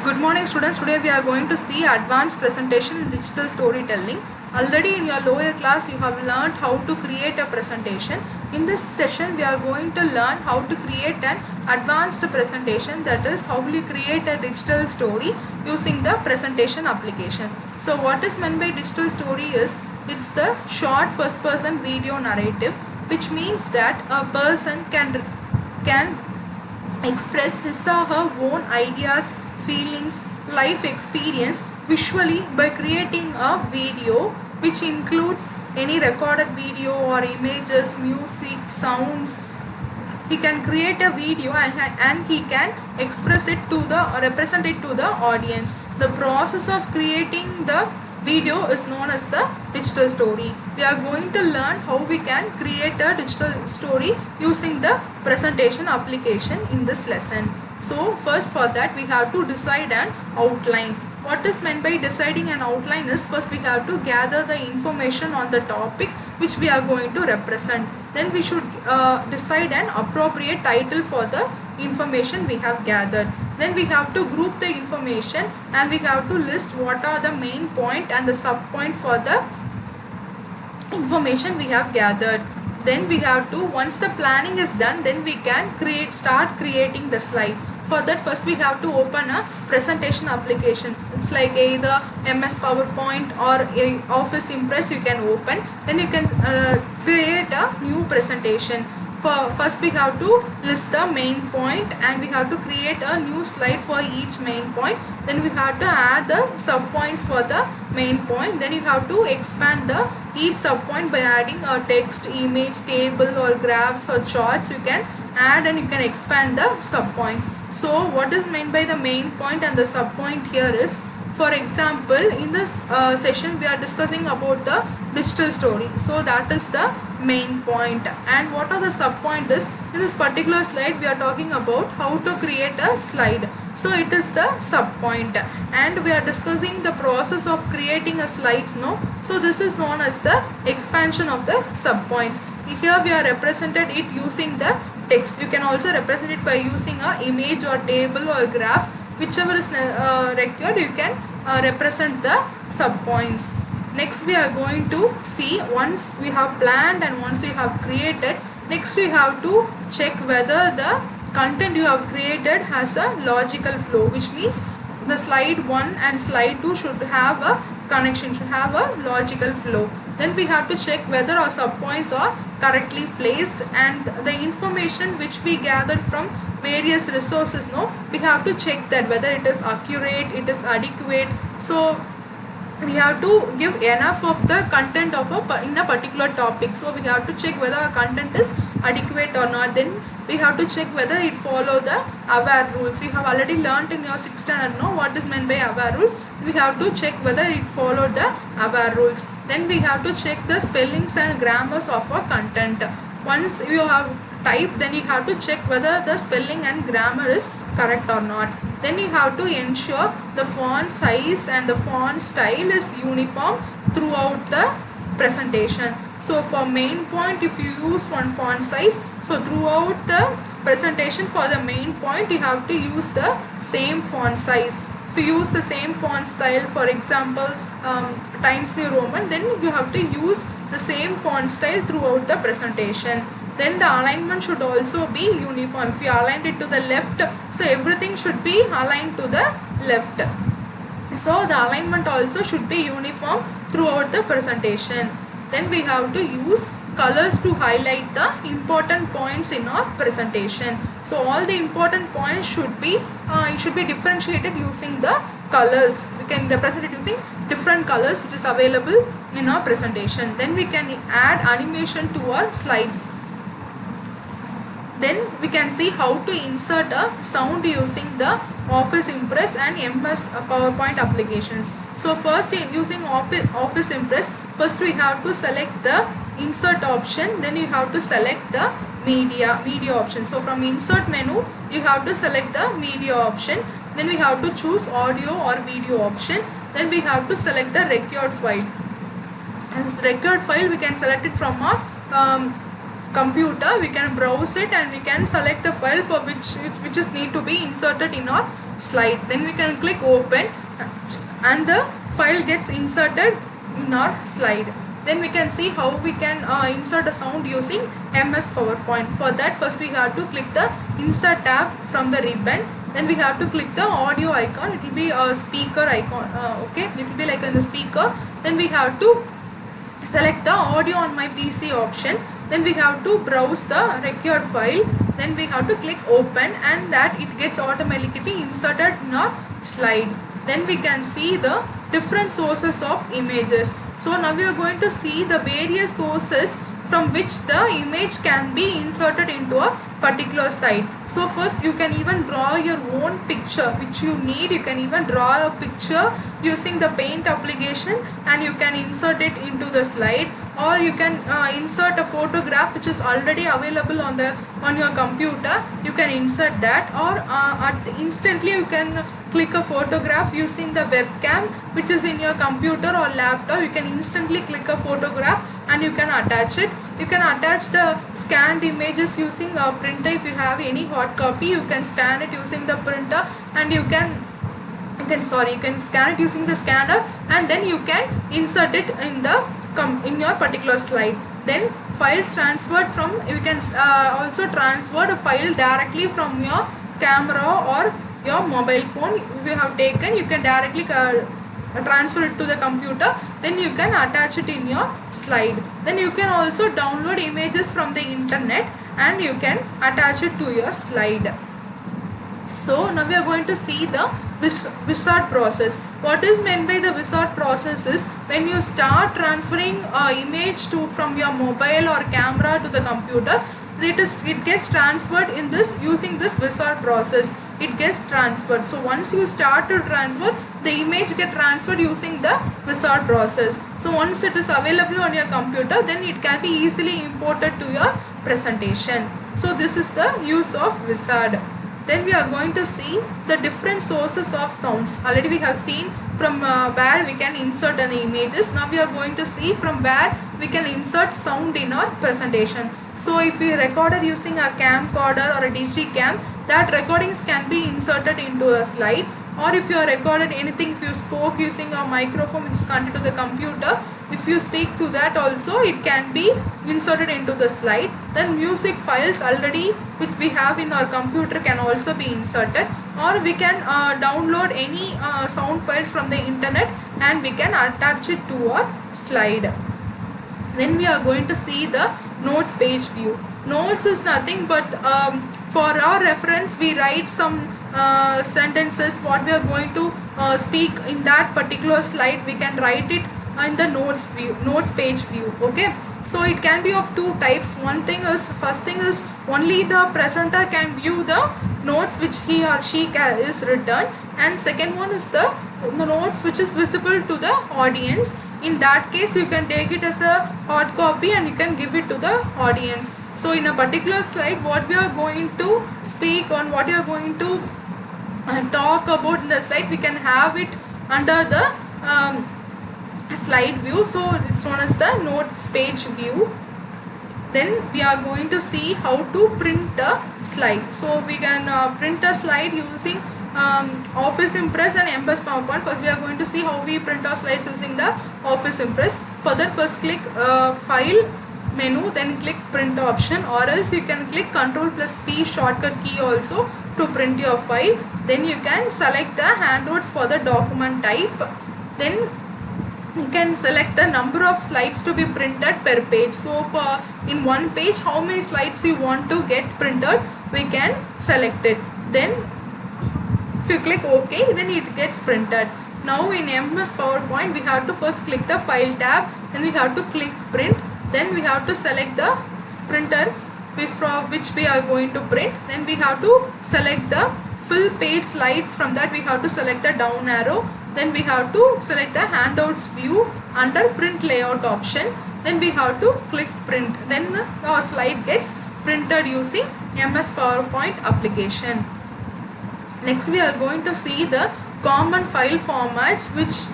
Good morning students. Today we are going to see advanced presentation in digital storytelling. Already in your lower class you have learned how to create a presentation. In this session we are going to learn how to create an advanced presentation, that is how we create a digital story using the presentation application. So what is meant by digital story is it's the short first person video narrative, which means that a person can express his or her own ideas, feelings, life experience visually by creating a video which includes any recorded video or images, music, sounds. He can create a video and he can express it to the or represent it to the audience. The process of creating the video is known as the digital story. We are going to learn how we can create a digital story using the presentation application in this lesson. So first, for that we have to decide an outline. What is meant by deciding an outline is, first we have to gather the information on the topic which we are going to represent. Then we should decide an appropriate title for the information we have gathered. Then we have to group the information and we have to list what are the main point and the sub point for the information we have gathered. Then we have to, once the planning is done, then we can start creating the slide. For that, first we have to open a presentation application. It's like either MS PowerPoint or Office Impress you can open. Then you can create a new presentation. First we have to list the main point and we have to create a new slide for each main point. Then we have to add the sub points for the main point. Then you have to expand each sub point by adding a text, image, table or graphs or charts. You can add and you can expand the sub points. So what is meant by the main point and the sub point here is, for example, in this session we are discussing about the digital story. So that is the main point. And what are the sub point is, in this particular slide we are talking about how to create a slide. So it is the sub point. And we are discussing the process of creating a slides, no? So this is known as the expansion of the sub points. Here we are represented it using the text. You can also represent it by using a image or table or graph. Whichever is required, you can represent the sub points. Next we are going to see, once we have planned and once we have created, next we have to check whether the content you have created has a logical flow, which means the slide 1 and slide 2 should have a connection, should have a logical flow. Then we have to check whether our sub points are correctly placed and the information which we gathered from various resources, no, we have to check that whether it is accurate, it is adequate. So we have to give enough of the content of in a particular topic. So we have to check whether our content is adequate or not. Then we have to check whether it follow the AWARE rules. You have already learnt in your 6th standard, know what is meant by AWARE rules. We have to check whether it followed the AWARE rules. Then we have to check the spellings and grammars of our content. Once you have typed, then you have to check whether the spelling and grammar is correct or not. Then you have to ensure the font size and the font style is uniform throughout the presentation. So for main point, if you use one font size, so throughout the presentation for the main point you have to use the same font size. If you use the same font style, for example Times New Roman, then you have to use the same font style throughout the presentation. Then the alignment should also be uniform. If you aligned it to the left, so everything should be aligned to the left. So the alignment also should be uniform throughout the presentation. Then we have to use colors to highlight the important points in our presentation. So all the important points should be differentiated using the colors. We can represent it using different colors which is available in our presentation. Then we can add animation to our slides. Then we can see how to insert a sound using the Office Impress and MS PowerPoint applications. So first, in using Office Impress, first we have to select the insert option, then you have to select the media option. So from insert menu you have to select the media option, then we have to choose audio or video option, then we have to select the record file. And this record file we can select it from a computer. We can browse it and we can select the file for which is need to be inserted in our slide. Then we can click open and the file gets inserted in our slide. Then we can see how we can insert a sound using MS PowerPoint. For that, first we have to click the insert tab from the ribbon. Then we have to click the audio icon. It will be a speaker icon. Okay, it will be like in the speaker. Then we have to select the audio on my PC option. Then we have to browse the required file. Then we have to click open, and that it gets automatically inserted in our slide. Then we can see the different sources of images. So now we are going to see the various sources from which the image can be inserted into a particular site. So first you can even draw your own picture which you need. You can even draw a picture using the paint application and you can insert it into the slide, or you can insert a photograph which is already available on your computer. You can insert that, or instantly you can click a photograph using the webcam which is in your computer or laptop. You can instantly click a photograph and you can attach it. You can attach the scanned images using a printer. If you have any hard copy, you can scan it using the printer, and you can scan it using the scanner, and then you can insert it in your particular slide. Then files transferred from, you can also transfer the file directly from your camera or your mobile phone. If you have taken, you can directly transfer it to the computer. Then you can attach it in your slide. Then you can also download images from the internet and you can attach it to your slide. So now we are going to see the wizard process. What is meant by the wizard process is when you start transferring image from your mobile or camera to the computer, it gets transferred in this using this wizard process. It gets transferred. So once you start to transfer, the image get transferred using the wizard process. So once it is available on your computer, then it can be easily imported to your presentation. So this is the use of wizard. Then we are going to see the different sources of sounds. Already we have seen from where we can insert any images. Now we are going to see from where we can insert sound in our presentation. So if we recorded using a camcorder or a digicam, that recordings can be inserted into a slide. Or if you are recorded anything, if you spoke using a microphone which is connected to the computer, if you speak to that also, it can be inserted into the slide. Then music files already which we have in our computer can also be inserted, or we can download any sound files from the internet and we can attach it to our slide. Then we are going to see the notes page view. Notes is nothing but for our reference we write some sentences what we are going to speak in that particular slide. We can write it in the notes page view. Okay, so it can be of two types. First thing is only the presenter can view the notes which he or she is written, and second one is the notes which is visible to the audience. In that case you can take it as a hard copy and you can give it to the audience. So in a particular slide, what we are going to speak on, what we are going to talk about in the slide, we can have it under the slide view. So it's known as the notes page view. Then we are going to see how to print a slide. So we can print a slide using Office Impress and MS PowerPoint. First we are going to see how we print our slides using the Office Impress. For that, first click File menu, then click Print option, or else you can click Ctrl+P shortcut key also to print your file. Then you can select the handouts for the document type. Then you can select the number of slides to be printed per page. So for in one page, how many slides you want to get printed, we can select it. Then if you click OK, then it gets printed. Now in MS PowerPoint, we have to first click the File tab, then we have to click Print, then we have to select the printer which we are going to print. Then we have to select the full page slides. From that we have to select the down arrow. Then we have to select the handouts view under print layout option. Then we have to click print. Then our slide gets printed using MS PowerPoint application. Next we are going to see the common file formats which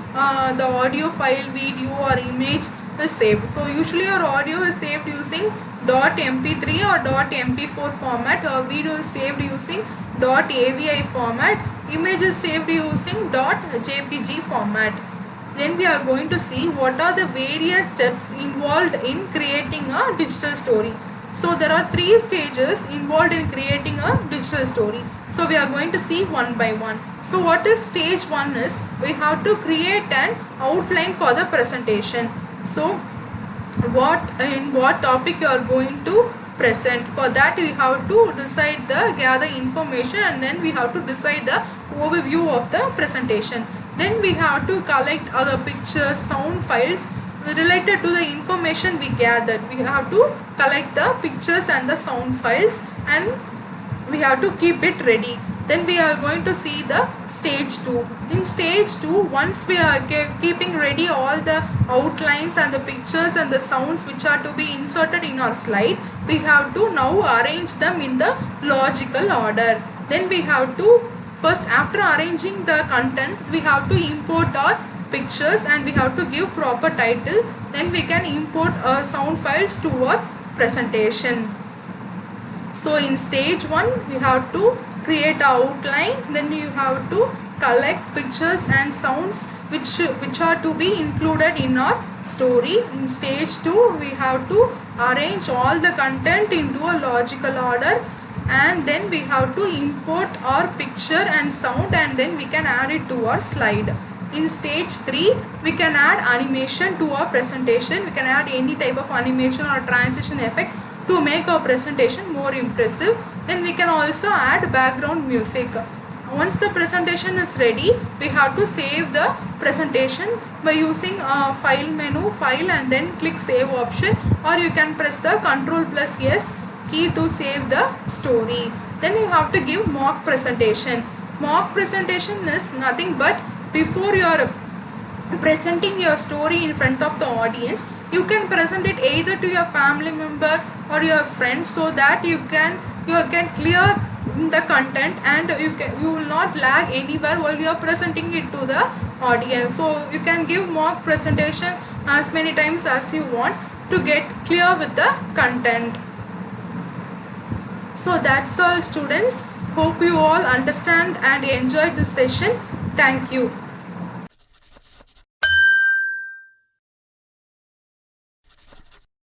the audio file, video or image is saved. So usually our audio is saved using .mp3 or .mp4 format. Our video is saved using .avi format. image is saved using .jpg format. Then we are going to see what are the various steps involved in creating a digital story. So there are 3 stages involved in creating a digital story. So we are going to see one by one. So what is stage 1 is we have to create an outline for the presentation. So what topic you are going to present. For that we have to decide the gather information, and then we have to decide the overview of the presentation. Then we have to collect other pictures, sound files related to the information we gathered. We have to collect the pictures and the sound files, and we have to keep it ready. Then we are going to see the stage 2. In stage 2, once we are keeping ready all the outlines and the pictures and the sounds which are to be inserted in our slide, we have to now arrange them in the logical order. Then we have to first, after arranging the content, we have to import our pictures and we have to give proper title. Then we can import sound files to our presentation. So in stage 1 we have to create an outline, then you have to collect pictures and sounds which are to be included in our story. In stage 2 we have to arrange all the content into a logical order, and then we have to import our picture and sound, and then we can add it to our slide. In stage 3 we can add animation to our presentation. We can add any type of animation or transition effect to make our presentation more impressive. Then we can also add background music. Once the presentation is ready, we have to save the presentation by using a file menu, file, and then click save option, or you can press the Ctrl+S key to save the story. Then you have to give mock presentation. Mock presentation is nothing but before you are presenting your story in front of the audience, you can present it either to your family member or your friend, so that you can clear the content and you will not lag anywhere while you are presenting it to the audience. So you can give mock presentation as many times as you want to get clear with the content. So that's all, students. Hope you all understand and enjoyed this session. Thank you.